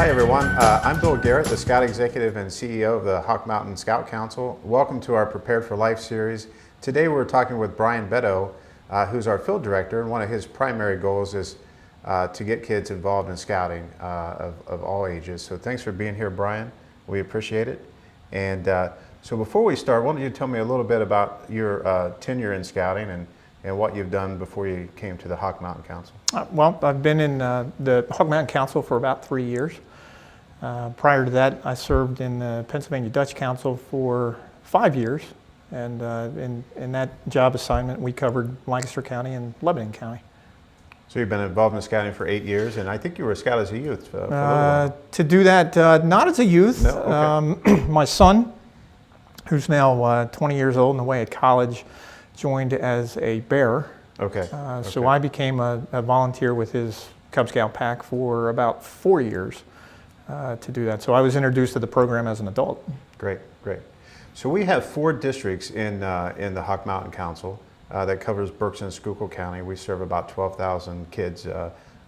Hi everyone, I'm Bill Garrett, the Scout Executive and CEO of the Hawk Mountain Scout Council. Welcome to our Prepared for Life series. Today we're talking with Brian Beddow, who's our field director, and one of his primary goals is to get kids involved in scouting of all ages. So thanks for being here, Brian. We appreciate it. And so before we start, why don't you tell me a little bit about your tenure in scouting and what you've done before you came to the Hawk Mountain Council? Well, I've been in the Hawk Mountain Council for about 3 years. Prior to that, I served in the Pennsylvania Dutch Council for 5 years. And in that job assignment, we covered Lancaster County and Lebanon County. So you've been involved in scouting for 8 years, and I think you were a scout as a youth for a little while. To do that, not as a youth. No? Okay. My son, who's now 20 years old and away at college, joined as a bearer. Okay. So I became a volunteer with his Cub Scout pack for about 4 years to do that. So I was introduced to the program as an adult. Great, great. So we have 4 districts in the Hawk Mountain Council that covers Berks and Schuylkill County. We serve about 12,000 kids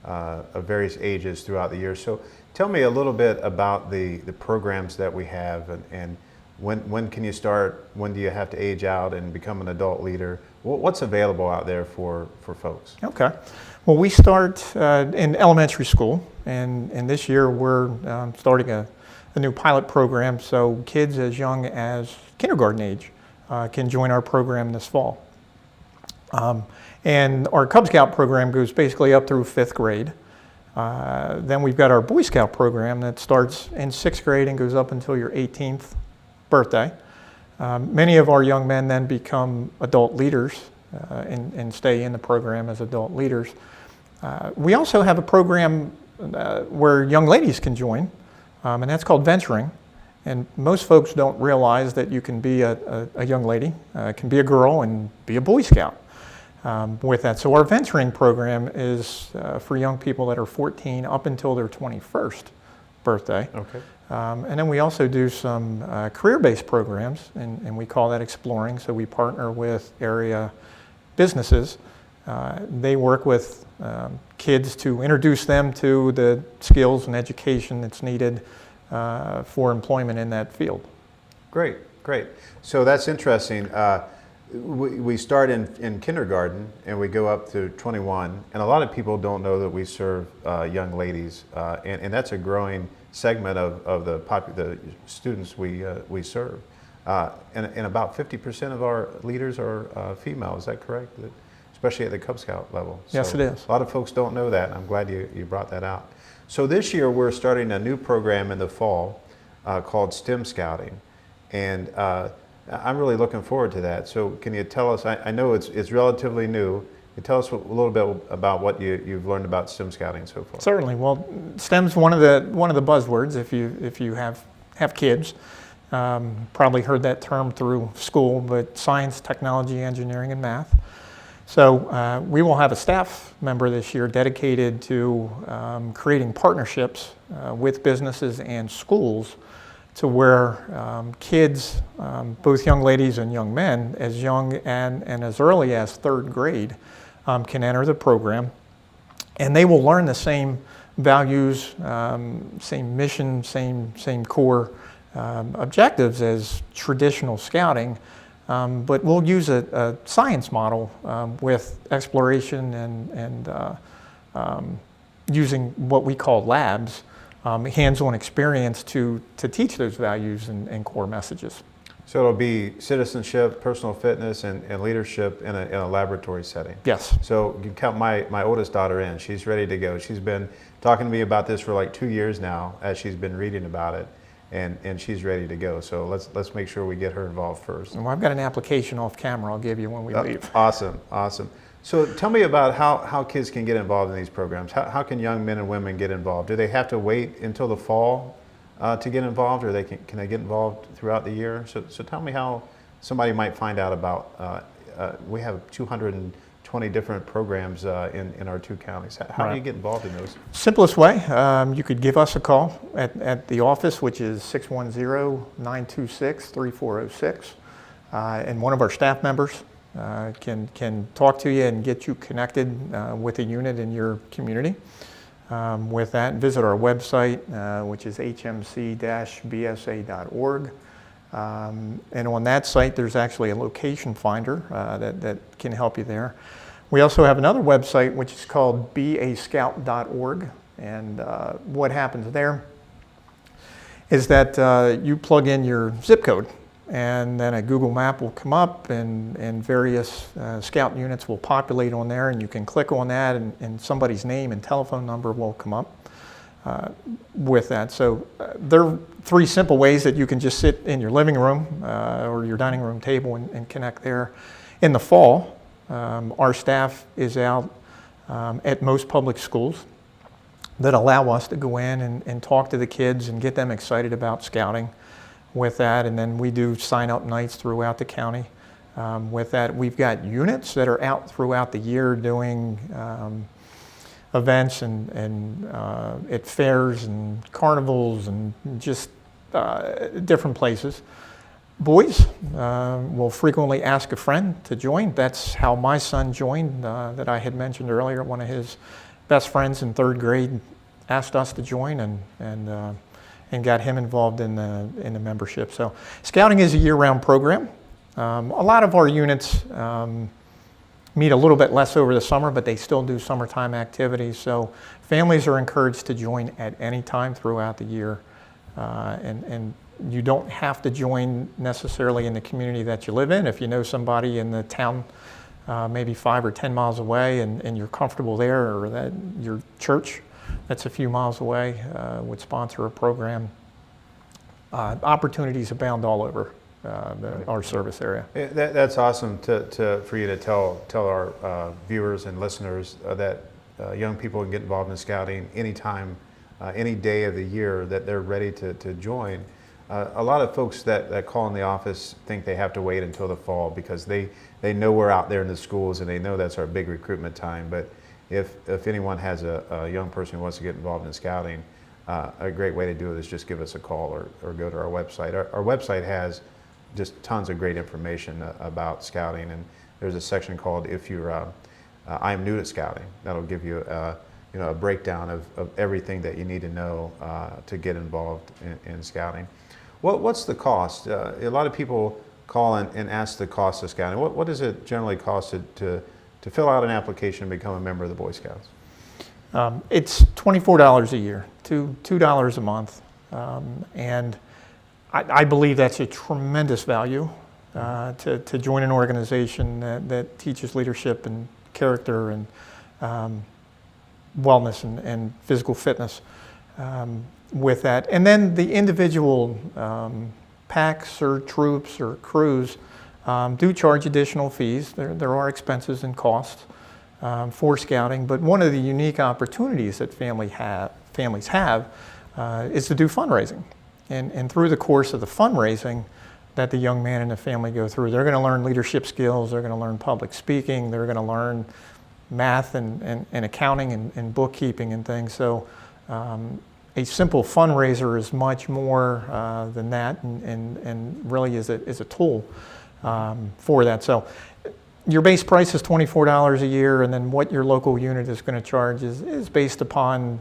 of various ages throughout the year. So tell me a little bit about the programs that we have and when can you start, when do you have to age out and become an adult leader? What's available out there for folks? Okay. Well, we start in elementary school, and this year we're starting a new pilot program, so kids as young as kindergarten age can join our program this fall. And our Cub Scout program goes basically up through 5th grade. Then we've got our Boy Scout program that starts in 6th grade and goes up until your 18th birthday. Many of our young men then become adult leaders and stay in the program as adult leaders. We also have a program where young ladies can join, and that's called venturing. And most folks don't realize that you can be a young lady, can be a girl, and be a Boy Scout with that. So our venturing program is for young people that are 14 up until their 21st birthday. Okay. And then we also do some career-based programs, and we call that exploring. So we partner with area businesses. They work with kids to introduce them to the skills and education that's needed for employment in that field. Great, great. So that's interesting. We start in kindergarten and we go up to 21, and a lot of people don't know that we serve young ladies, and that's a growing segment of the students we serve. And about 50% of our leaders are female, is that correct? Especially at the Cub Scout level. Yes, so it is. A lot of folks don't know that, and I'm glad you brought that out. So this year we're starting a new program in the fall called STEM Scouting, and I'm really looking forward to that. So can you tell us, I know it's relatively new, can you tell us a little bit about what you've learned about STEM Scouting so far? Certainly. Well, STEM's one of the buzzwords if you have kids. Probably heard that term through school, but science, technology, engineering, and math. So we will have a staff member this year dedicated to creating partnerships with businesses and schools to where kids, both young ladies and young men, as young and as early as 3rd grade, can enter the program. And they will learn the same values, same mission, same core objectives as traditional scouting. But we'll use a science model with exploration and using what we call labs, hands-on experience to teach those values and core messages. So it'll be citizenship, personal fitness, and leadership in a laboratory setting. Yes. So you can count my oldest daughter in. She's ready to go. She's been talking to me about this for like 2 years now as she's been reading about it. And she's ready to go. So let's make sure we get her involved first. Well, I've got an application off camera I'll give you when we leave. Awesome, awesome. So tell me about how kids can get involved in these programs. How can young men and women get involved? Do they have to wait until the fall to get involved, or can they get involved throughout the year? So tell me how somebody might find out about, we have 220 different programs in our 2 counties. How do you get involved in those? Simplest way, you could give us a call at the office, which is 610-926-3406. And one of our staff members can talk to you and get you connected with a unit in your community. with that. Visit our website, which is hmc-bsa.org. And on that site, there's actually a location finder that can help you there. We also have another website, which is called beascout.org. And what happens there is that you plug in your zip code, and then a Google map will come up, and various scout units will populate on there, and you can click on that, and somebody's name and telephone number will come up with that. So there are 3 simple ways that you can just sit in your living room or your dining room table and connect there. In the fall, our staff is out at most public schools that allow us to go in and talk to the kids and get them excited about scouting with that. And then we do sign-up nights throughout the county with that. We've got units that are out throughout the year doing events and at fairs and carnivals and just different places. Boys will frequently ask a friend to join. That's how my son joined that I had mentioned earlier. One of his best friends in 3rd grade asked us to join and got him involved in the membership. So scouting is a year-round program. A lot of our units meet a little bit less over the summer, but they still do summertime activities. So families are encouraged to join at any time throughout the year. And you don't have to join necessarily in the community that you live in. If you know somebody in the town maybe 5 or 10 miles away and you're comfortable there, or that your church that's a few miles away would sponsor a program, opportunities abound all over our service area. That's awesome for you to tell our viewers and listeners that young people can get involved in scouting anytime, any day of the year that they're ready to join. A lot of folks that call in the office think they have to wait until the fall because they know we're out there in the schools and they know that's our big recruitment time. But if anyone has a young person who wants to get involved in scouting, a great way to do it is just give us a call or go to our website. Our website has just tons of great information about scouting, and there's a section called "If You're I Am New to Scouting." That'll give you a breakdown of everything that you need to know to get involved in scouting. What's the cost? A lot of people call and ask the cost of scouting. What does it generally cost to fill out an application and become a member of the Boy Scouts? It's $24 a year, $2 a month, and I believe that's a tremendous value to join an organization that teaches leadership and character and wellness and physical fitness with that. And then the individual packs or troops or crews do charge additional fees. There are expenses and costs for scouting, but one of the unique opportunities that families have is to do fundraising. And through the course of the fundraising that the young man and the family go through, they're going to learn leadership skills, they're going to learn public speaking, they're going to learn math and accounting and bookkeeping and things. So a simple fundraiser is much more than that, and really is a tool for that. So your base price is $24 a year, and then what your local unit is going to charge is based upon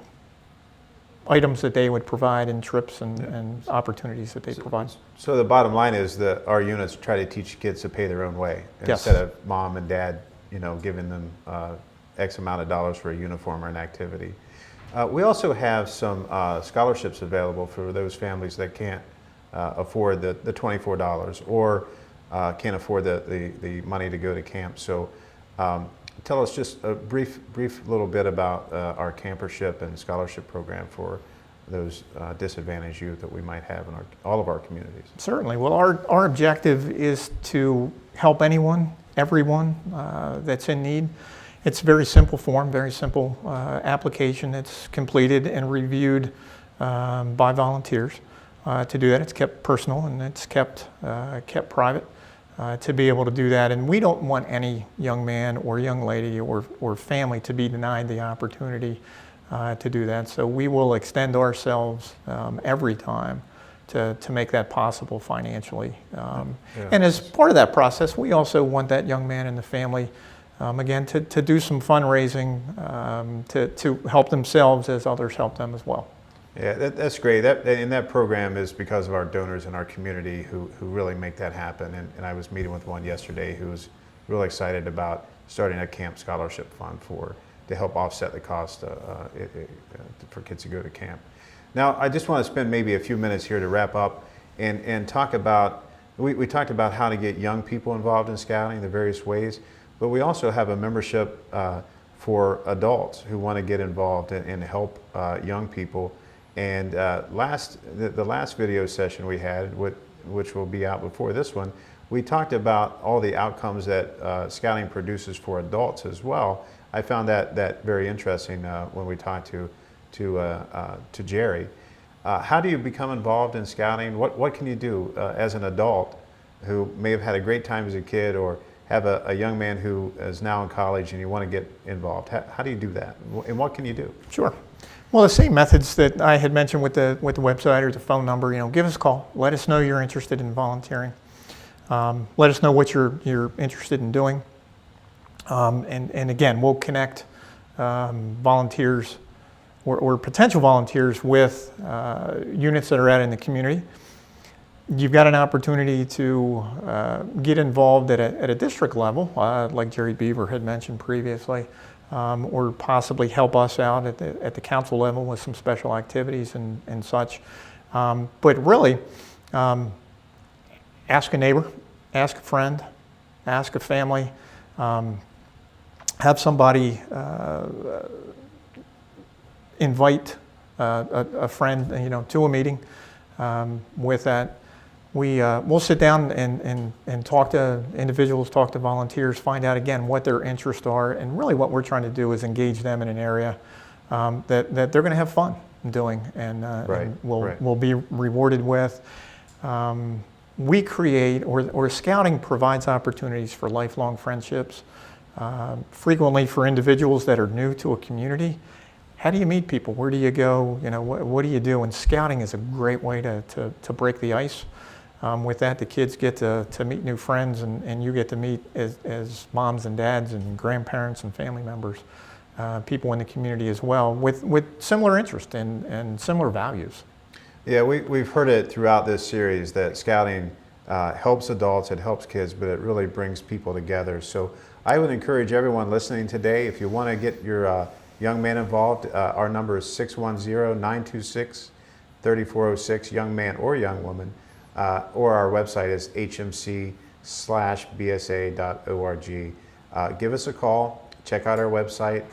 items that they would provide and trips and opportunities that they provide. So the bottom line is that our units try to teach kids to pay their own way instead of mom and dad, giving them X amount of dollars for a uniform or an activity. We also have some scholarships available for those families that can't afford the $24 or can't afford the money to go to camp. So tell us just a brief little bit about our campership and scholarship program for those disadvantaged youth that we might have in all of our communities. Certainly. Well, our objective is to help anyone, everyone that's in need. It's a very simple form, very simple application that's completed and reviewed by volunteers. To do that, it's kept personal and it's kept private to be able to do that. And we don't want any young man or young lady or family to be denied the opportunity to do that. So we will extend ourselves every time to make that possible financially. And as part of that process, we also want that young man and the family again, to do some fundraising to help themselves as others help them as well. Yeah, that's great. That program is because of our donors in our community who really make that happen. And I was meeting with one yesterday who was really excited about starting a camp scholarship fund to help offset the cost for kids to go to camp. Now, I just want to spend maybe a few minutes here to wrap up and talk about, we talked about how to get young people involved in scouting, the various ways, but we also have a membership for adults who want to get involved and help young people. And the last video session we had, which will be out before this one, we talked about all the outcomes that scouting produces for adults as well. I found that very interesting when we talked to Jerry. How do you become involved in scouting? What can you do as an adult who may have had a great time as a kid, or have a young man who is now in college and you want to get involved? How do you do that? And what can you do? Sure. Well, the same methods that I had mentioned with the website or the phone number. Give us a call. Let us know you're interested in volunteering. Let us know what you're interested in doing. And again, we'll connect volunteers or potential volunteers with units that are out in the community. You've got an opportunity to get involved at a district level, like Jerry Beaver had mentioned previously, or possibly help us out at the council level with some special activities and such. But really, ask a neighbor, ask a friend, ask a family, have somebody invite a friend, to a meeting. With that, we'll sit down and talk to individuals, talk to volunteers, find out again what their interests are, and really what we're trying to do is engage them in an area that they're going to have fun doing, and will be rewarded with. We create, or scouting provides opportunities for lifelong friendships. Frequently for individuals that are new to a community, how do you meet people? Where do you go? What do you do? And scouting is a great way to break the ice. With that, the kids get to meet new friends, and you get to meet as moms and dads and grandparents and family members, people in the community as well, with similar interests and similar values. Yeah, we've heard it throughout this series that scouting helps adults, it helps kids, but it really brings people together. So I would encourage everyone listening today, if you want to get your young man involved, our number is 610-926-3406, young man or young woman, or our website is hmc/bsa.org. Give us a call, check out our website,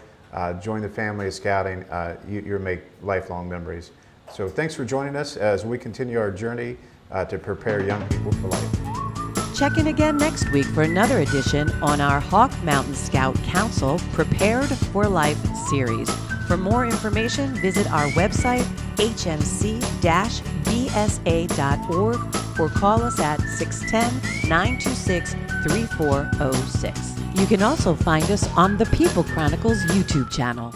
join the family of scouting. You'll make lifelong memories. So thanks for joining us as we continue our journey to prepare young people for life. Check in again next week for another edition on our Hawk Mountain Scout Council Prepared for Life series. For more information, visit our website, hmc-bsa.org, or call us at 610-926-3406. You can also find us on the People Chronicles YouTube channel.